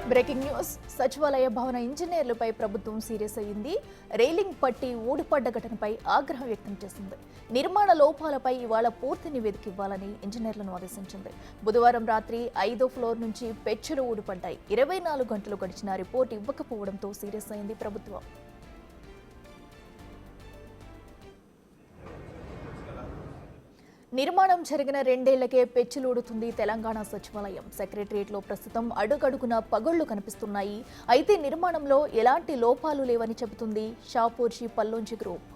Breaking news. సచివాలయ భవన ఇంజనీర్లపై ప్రభుత్వం సీరియస్ అయింది. రైలింగ్ పట్టి ఊడిపడ్డ ఘటనపై ఆగ్రహం వ్యక్తం చేసింది. నిర్మాణ లోపాలపై ఇవాళ పూర్తి నివేదిక ఇవ్వాలని ఇంజనీర్లను ఆదేశించింది. బుధవారం రాత్రి 5వ ఫ్లోర్ నుంచి పెచ్చులు ఊడిపడ్డాయి. 24 గంటలు గడిచిన రిపోర్ట్ ఇవ్వకపోవడంతో సీరియస్ అయింది ప్రభుత్వం. నిర్మాణం జరిగిన 2 ఏళ్లకే పెచ్చులూడుతుంది తెలంగాణ సచివాలయం. సెక్రటరియట్లో ప్రస్తుతం అడుగడుగున పగుళ్లు కనిపిస్తున్నాయి. అయితే నిర్మాణంలో ఎలాంటి లోపాలు లేవని చెబుతుంది షాపూర్జీ పల్లోంచి గ్రూప్.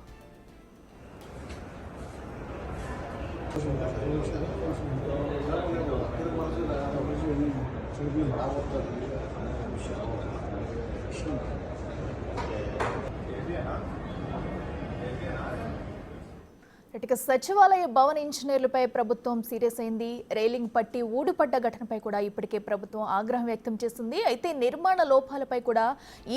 ఇక సచివాలయ భవన ఇంజనీర్లపై ప్రభుత్వం సీరియస్ అయింది. రైలింగ్ పట్టి ఊడిపడ్డ ఘటనపై కూడా ఇప్పటికే ప్రభుత్వం ఆగ్రహం వ్యక్తం చేసింది. అయితే నిర్మాణ లోపాలపై కూడా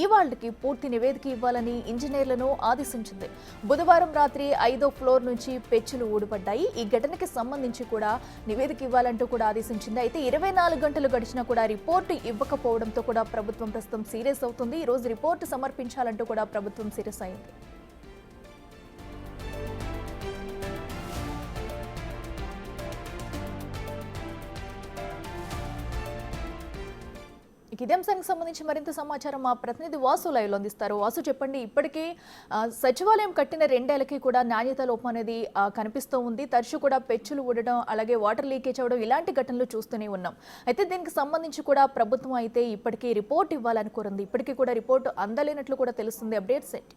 ఇవాళకి పూర్తి నివేదిక ఇవ్వాలని ఇంజనీర్లను ఆదేశించింది. బుధవారం రాత్రి 5వ ఫ్లోర్ నుంచి పెచ్చులు ఊడిపడ్డాయి. ఈ ఘటనకి సంబంధించి కూడా నివేదిక ఇవ్వాలంటూ కూడా ఆదేశించింది. అయితే 24 గంటలు గడిచినా కూడా రిపోర్టు ఇవ్వకపోవడంతో కూడా ప్రభుత్వం ప్రస్తుతం సీరియస్ అవుతుంది. ఈ రోజు రిపోర్టు సమర్పించాలంటూ కూడా ప్రభుత్వం సీరియస్ అయింది. ఇదే అంశానికి సంబంధించి మరింత సమాచారం మా ప్రతినిధి వాసు లైవ్లో అందిస్తారు. వాసు, చెప్పండి. ఇప్పటికే సచివాలయం కట్టిన 2 ఏళ్లకి కూడా నాణ్యత లోపం అనేది కనిపిస్తూ ఉంది. తరచూ కూడా పెచ్చులు ఊడడం, అలాగే వాటర్ లీకేజ్ అవ్వడం, ఇలాంటి ఘటనలు చూస్తూనే ఉన్నాం. అయితే దీనికి సంబంధించి కూడా ప్రభుత్వం అయితే ఇప్పటికీ రిపోర్ట్ ఇవ్వాలని కోరింది. ఇప్పటికీ కూడా రిపోర్ట్ అందలేనట్లు కూడా తెలుస్తుంది. అప్డేట్స్ ఏంటి?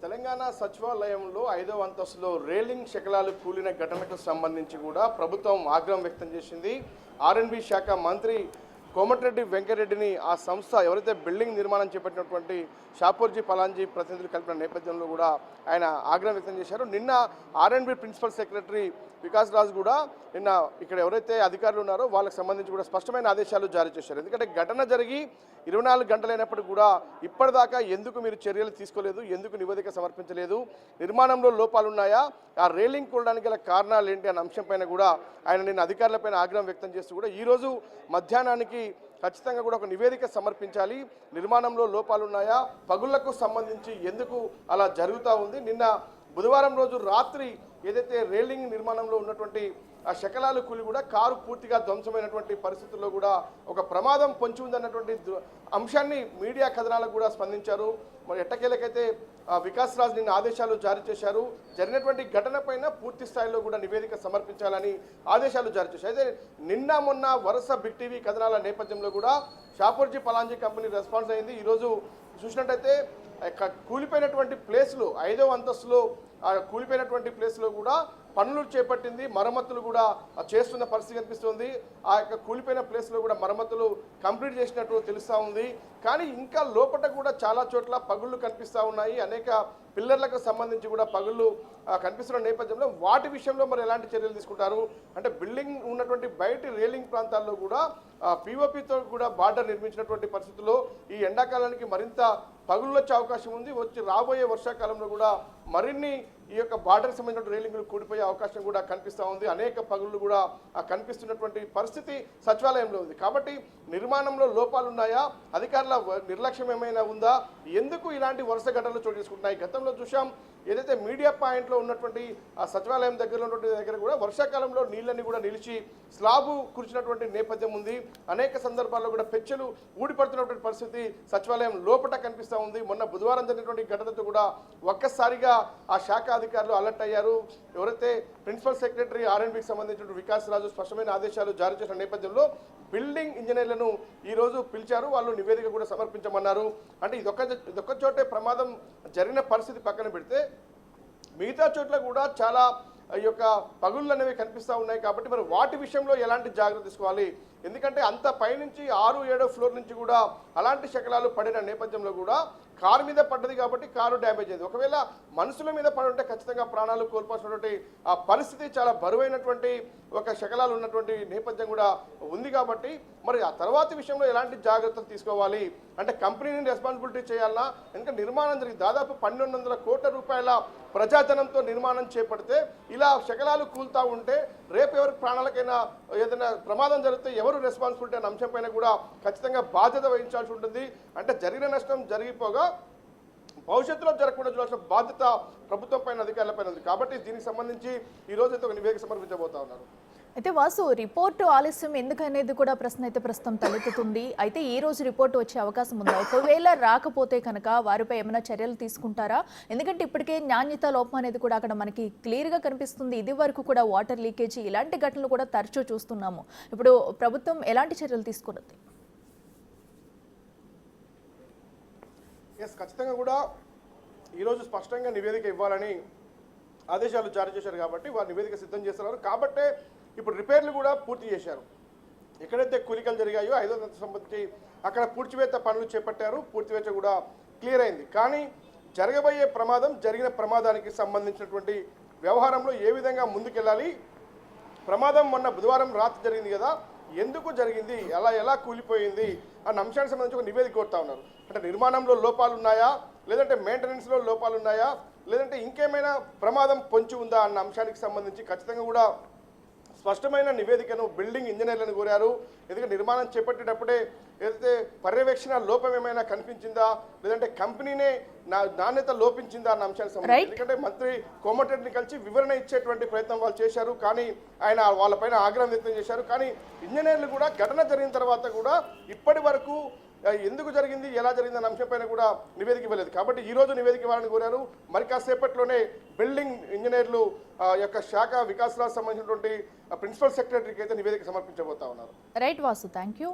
తెలంగాణ సచివాలయంలో 5వ అంతస్తులో రేలింగ్ శకలాలు కూలిన ఘటనకు సంబంధించి కూడా ప్రభుత్వం ఆగ్రహం వ్యక్తం చేసింది. ఆర్ఎండ్బి శాఖ మంత్రి కోమటిరెడ్డి వెంకటరెడ్డిని ఆ సంస్థ ఎవరైతే బిల్డింగ్ నిర్మాణం చేపట్టినటువంటి షాపూర్జీ పలాంజీ ప్రతినిధులు కలిపిన నేపథ్యంలో కూడా ఆయన ఆగ్రహం వ్యక్తం చేశారు. నిన్న ఆర్ఎండ్బి ప్రిన్సిపల్ సెక్రటరీ వికాస్ రాజ్ కూడా నిన్న ఇక్కడ ఎవరైతే అధికారులు ఉన్నారో వాళ్ళకి సంబంధించి కూడా స్పష్టమైన ఆదేశాలు జారీ చేశారు. ఎందుకంటే ఘటన జరిగి 24 గంటలైనప్పటికీ కూడా ఇప్పటిదాకా ఎందుకు మీరు చర్యలు తీసుకోలేదు, ఎందుకు నివేదిక సమర్పించలేదు, నిర్మాణంలో లోపాలు ఉన్నాయా, ఆ రేలింగ్ కూడడానికి గల కారణాలు ఏంటి అన్న అంశంపైన కూడా ఆయన నిన్న అధికారులపైన ఆగ్రహం వ్యక్తం చేస్తూ కూడా ఈరోజు మధ్యాహ్నానికి ఖచ్చితంగా కూడా ఒక నివేదిక సమర్పించాలి, నిర్మాణంలో లోపాలు ఉన్నాయా, పగుళ్లకు సంబంధించి ఎందుకు అలా జరుగుతూ ఉంది. నిన్న బుధవారం రోజు రాత్రి ఏదైతే రేలింగ్ నిర్మాణంలో ఉన్నటువంటి ఆ శకలాలు కూలి కూడా కారు పూర్తిగా ధ్వంసమైనటువంటి పరిస్థితుల్లో కూడా ఒక ప్రమాదం పొంచి ఉందన్నటువంటి అంశాన్ని మీడియా కథనాలకు కూడా స్పందించారు. మరి ఎట్టకేలకైతే వికాస్ రాజ్ నిన్న ఆదేశాలు జారీ చేశారు. జరిగినటువంటి ఘటన పైన పూర్తి స్థాయిలో కూడా నివేదిక సమర్పించాలని ఆదేశాలు జారీ చేశారు. అయితే నిన్న మొన్న వరుస బిగ్ టీవీ కథనాల నేపథ్యంలో కూడా షాపూర్జీ పలాంజీ కంపెనీ రెస్పాన్స్ అయింది. ఈరోజు చూసినట్టయితే కూలిపోయినటువంటి ప్లేస్లో 5వ అంతస్తులో కూలిపోయినటువంటి ప్లేస్లో కూడా పనులు చేపట్టింది, మరమ్మతులు కూడా చేస్తున్న పరిస్థితి కనిపిస్తుంది. ఆ యొక్క కూలిపోయిన ప్లేస్లో కూడా మరమ్మతులు కంప్లీట్ చేసినట్టు తెలుస్తూ ఉంది. కానీ ఇంకా లోపల కూడా చాలా చోట్ల పగుళ్ళు కనిపిస్తూ ఉన్నాయి. అనేక పిల్లర్లకు సంబంధించి కూడా పగుళ్ళు కనిపిస్తున్న నేపథ్యంలో వాటి విషయంలో మరి ఎలాంటి చర్యలు తీసుకుంటారు అంటే బిల్డింగ్ ఉన్నటువంటి బయటి రేలింగ్ ప్రాంతాల్లో కూడా పిఓపితో కూడా బార్డర్ నిర్మించినటువంటి పరిస్థితుల్లో ఈ ఎండాకాలానికి మరింత పగుళ్ళు వచ్చే అవకాశం ఉంది. వచ్చి రాబోయే వర్షాకాలంలో కూడా మరిన్ని ఈ యొక్క బార్డర్కి సంబంధించిన రైలింగ్లు కూడిపోయే అవకాశం కూడా కనిపిస్తూ ఉంది. అనేక పగుళ్ళు కూడా కనిపిస్తున్నటువంటి పరిస్థితి సచివాలయంలో ఉంది. కాబట్టి నిర్మాణంలో లోపాలు ఉన్నాయా, అధికారుల నిర్లక్ష్యం ఏమైనా ఉందా, ఎందుకు ఇలాంటి వరుస ఘటనలు చోటు చేసుకుంటున్నాయి? గతంలో చూసాం ఏదైతే మీడియా పాయింట్లో ఉన్నటువంటి ఆ సచివాలయం దగ్గరలో ఉన్నటువంటి దగ్గర కూడా వర్షాకాలంలో నీళ్ళని కూడా నిలిచి స్లాబు కురిచినటువంటి నేపథ్యం ఉంది. అనేక సందర్భాల్లో కూడా పెచ్చులు ఊడిపడుతున్నటువంటి పరిస్థితి సచివాలయం లోపల కనిపిస్తూ ఉంది. మొన్న బుధవారం జరిగినటువంటి ఘటనతో కూడా ఒక్కసారిగా ఆ శాఖ అధికారులు అలర్ట్ అయ్యారు. ఎవరైతే ప్రిన్సిపల్ సెక్రటరీ ఆర్ఎండ్బికి సంబంధించిన వికాస్ రాజు స్పష్టమైన ఆదేశాలు జారీ చేసిన నేపథ్యంలో బిల్డింగ్ ఇంజనీర్లను ఈరోజు పిలిచారు. వాళ్ళు నివేదిక కూడా సమర్పించమన్నారు. అంటే ఇదొక్క చోటే ప్రమాదం జరిగిన పరిస్థితి పక్కన పెడితే మిగతా చోట్ల కూడా చాలా ఈ యొక్క పగుళ్ళు అనేవి కనిపిస్తూ ఉన్నాయి. కాబట్టి మరి వాటి విషయంలో ఎలాంటి జాగ్రత్త తీసుకోవాలి? ఎందుకంటే అంత పైనుంచి 6, 7 ఫ్లోర్ నుంచి కూడా అలాంటి శకలాలు పడిన నేపథ్యంలో కూడా కారు మీద పడ్డది కాబట్టి కారు డ్యామేజ్ అయింది. ఒకవేళ మనుషుల మీద పడి ఉంటే ఖచ్చితంగా ప్రాణాలు కోల్పోవాల్సినటువంటి ఆ పరిస్థితి, చాలా బరువైనటువంటి ఒక శకలాలు ఉన్నటువంటి నేపథ్యం కూడా ఉంది. కాబట్టి మరి ఆ తర్వాతి విషయంలో ఎలాంటి జాగ్రత్తలు తీసుకోవాలి అంటే కంపెనీని రెస్పాన్సిబిలిటీ చేయాలన్నా, ఎందుకంటే నిర్మాణం జరిగింది దాదాపు 1200 కోట్ల రూపాయల ప్రజాధనంతో నిర్మాణం చేపడితే ఇలా శకలాలు కూలుతూ ఉంటే రేపు ఎవరికి ప్రాణాలకైనా ఏదైనా ప్రమాదం జరిగితే ఎవరు రెస్పాన్సిబిలిటీ అనే అంశం పైన కూడా ఖచ్చితంగా బాధ్యత వహించాల్సి ఉంటుంది. అంటే జరిగిన నష్టం జరిగిపోగా భవిష్యత్తులో జరగకుండా చూడాల్సిన బాధ్యత ప్రభుత్వం పైన, అధికారుల పైన ఉంది. కాబట్టి దీనికి సంబంధించి ఈ రోజు అయితే ఒక నివేదిక సమర్పించబోతా ఉన్నారు. అయితే వాసు, రిపోర్టు ఆలస్యం ఎందుకనేది కూడా ప్రశ్న అయితే ప్రస్తుతం తలెత్తుతుంది. అయితే ఈ రోజు రిపోర్టు వచ్చే అవకాశం ఉందా? ఒకవేళ రాకపోతే కనుక వారిపై ఏమైనా చర్యలు తీసుకుంటారా? ఎందుకంటే ఇప్పటికే నాణ్యత లోపం అనేది కూడా అక్కడ మనకి క్లియర్గా కనిపిస్తుంది. ఇది వరకు కూడా వాటర్ లీకేజీ ఇలాంటి ఘటనలు కూడా తరచూ చూస్తున్నాము. ఇప్పుడు ప్రభుత్వం ఎలాంటి చర్యలు తీసుకున్నది? ఖచ్చితంగా కూడా ఈరోజు స్పష్టంగా నివేదిక ఇవ్వాలని ఆదేశాలు జారీ చేశారు కాబట్టి వారు నివేదిక సిద్ధం చేస్తున్నారు. కాబట్టే ఇప్పుడు రిపేర్లు కూడా పూర్తి చేశారు. ఎక్కడైతే కూలికలు జరిగాయో 5వ అంతస్తు సంబంధించి అక్కడ పూడ్చివేత పనులు చేపట్టారు. పూడ్చివేత కూడా క్లియర్ అయింది. కానీ జరగబోయే ప్రమాదం, జరిగిన ప్రమాదానికి సంబంధించినటువంటి వ్యవహారంలో ఏ విధంగా ముందుకెళ్ళాలి, ప్రమాదం మొన్న బుధవారం రాత్రి జరిగింది కదా, ఎందుకు జరిగింది, ఎలా కూలిపోయింది అన్న అంశానికి సంబంధించి ఒక నివేదిక కోరుతా ఉన్నారు. అంటే నిర్మాణంలో లోపాలు ఉన్నాయా, లేదంటే మెయింటెనెన్స్లో లోపాలు ఉన్నాయా, లేదంటే ఇంకేమైనా ప్రమాదం పొంచి ఉందా అన్న అంశానికి సంబంధించి ఖచ్చితంగా కూడా స్పష్టమైన నివేదికను బిల్డింగ్ ఇంజనీర్లను కోరారు. ఎందుకంటే నిర్మాణం చేపట్టేటప్పుడే ఏదైతే పర్యవేక్షణ లోపం ఏమైనా కనిపించిందా, లేదంటే కంపెనీనే నాణ్యత లోపించిందా అన్న అంశానికి సంబంధించి, ఎందుకంటే మంత్రి కోమటిరెడ్డిని కలిసి వివరణ ఇచ్చేటువంటి ప్రయత్నం వాళ్ళు చేశారు. కానీ ఆయన వాళ్ళపైన ఆగ్రహం వ్యక్తం చేశారు. కానీ ఇంజనీర్లు కూడా ఘటన జరిగిన తర్వాత కూడా ఇప్పటి వరకు ఎందుకు జరిగింది, ఎలా జరిగింది అన్న అంశంపైన కూడా నివేదిక ఇవ్వలేదు. కాబట్టి ఈ రోజు నివేదిక ఇవ్వాలని కోరారు. మరి కాసేపట్లోనే బిల్డింగ్ ఇంజనీర్లు యొక్క శాఖ వికాసరాకు సంబంధించినటువంటి ప్రిన్సిపల్ సెక్రటరీకి అయితే నివేదిక సమర్పించబోతా ఉన్నారు. Right Vasu, thank you.